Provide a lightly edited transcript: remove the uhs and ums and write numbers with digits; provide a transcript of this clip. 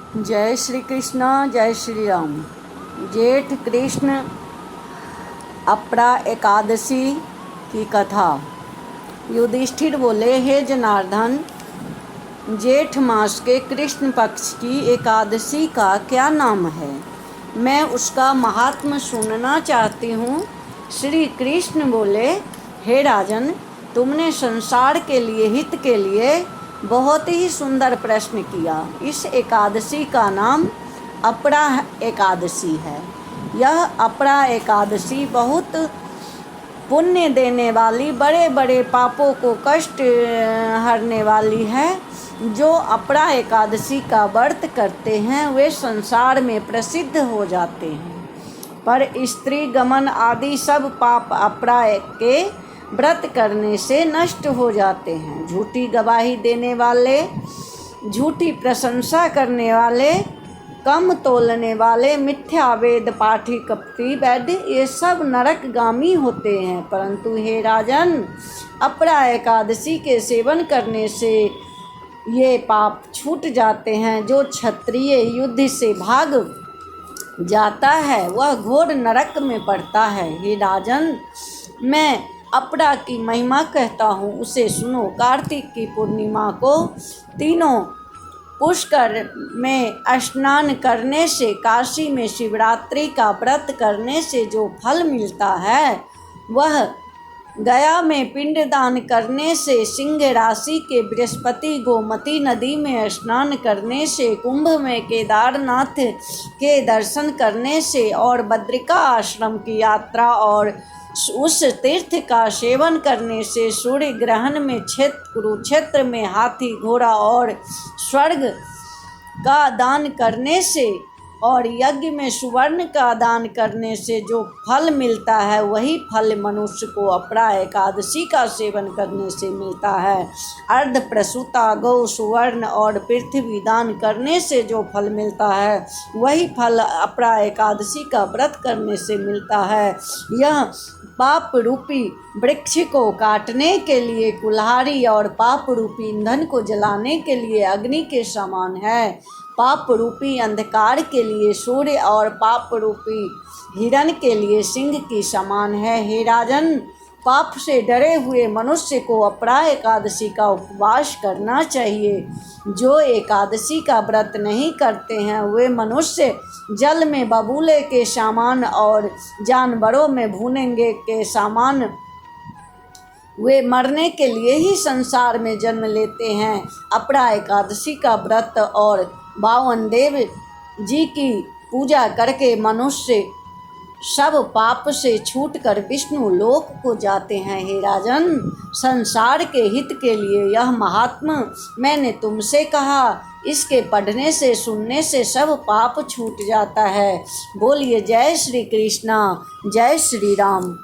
जय श्री कृष्ण, जय श्री राम। जेठ कृष्ण अपरा एकादशी की कथा। युधिष्ठिर बोले, हे जनार्दन, जेठ मास के कृष्ण पक्ष की एकादशी का क्या नाम है? मैं उसका महात्म्य सुनना चाहती हूँ। श्री कृष्ण बोले, हे राजन, तुमने संसार के लिए, हित के लिए बहुत ही सुंदर प्रश्न किया। इस एकादशी का नाम अपरा एकादशी है। यह अपरा एकादशी बहुत पुण्य देने वाली, बड़े बड़े पापों को कष्ट हरने वाली है। जो अपरा एकादशी का व्रत करते हैं वे संसार में प्रसिद्ध हो जाते हैं, पर स्त्री गमन आदि सब पाप अपरा के व्रत करने से नष्ट हो जाते हैं। झूठी गवाही देने वाले, झूठी प्रशंसा करने वाले, कम तोलने वाले, मिथ्या वेद पाठी, कपटी, वैद्य, ये सब नरकगामी होते हैं। परंतु हे राजन, अपरा एकादशी के सेवन करने से ये पाप छूट जाते हैं। जो क्षत्रिय युद्ध से भाग जाता है वह घोर नरक में पड़ता है। हे राजन, मैं अपरा की महिमा कहता हूँ, उसे सुनो। कार्तिक की पूर्णिमा को तीनों पुष्कर में स्नान करने से, काशी में शिवरात्रि का व्रत करने से जो फल मिलता है, वह गया में पिंडदान करने से, सिंह राशि के बृहस्पति गोमती नदी में स्नान करने से, कुंभ में केदारनाथ के दर्शन करने से, और बद्रिका आश्रम की यात्रा और उस तीर्थ का सेवन करने से, सूर्य ग्रहण में कुरुक्षेत्र में हाथी घोड़ा और स्वर्ग का दान करने से, और यज्ञ में सुवर्ण का दान करने से जो फल मिलता है, वही फल मनुष्य को अपरा एकादशी का सेवन करने से मिलता है। अर्ध प्रसूता गौ, सुवर्ण और पृथ्वी दान करने से जो फल मिलता है, वही फल अपरा एकादशी का व्रत करने से मिलता है। यह पाप रूपी वृक्ष को काटने के लिए कुल्हाड़ी और पाप रूपी ईंधन को जलाने के लिए अग्नि के समान है। पाप रूपी अंधकार के लिए सूर्य और पाप रूपी हिरण के लिए सिंह की समान है। हे राजन, पाप से डरे हुए मनुष्य को अपरा एकादशी का उपवास करना चाहिए। जो एकादशी का व्रत नहीं करते हैं वे मनुष्य जल में बबूले के समान और जानवरों में भूनेंगे के समान, वे मरने के लिए ही संसार में जन्म लेते हैं। अपरा एकादशी का व्रत और 52 देव जी की पूजा करके मनुष्य सब पाप से छूटकर विष्णु लोक को जाते हैं। हे राजन, संसार के हित के लिए यह महात्म्य मैंने तुमसे कहा। इसके पढ़ने से, सुनने से सब पाप छूट जाता है। बोलिए जय श्री कृष्ण, जय श्री राम।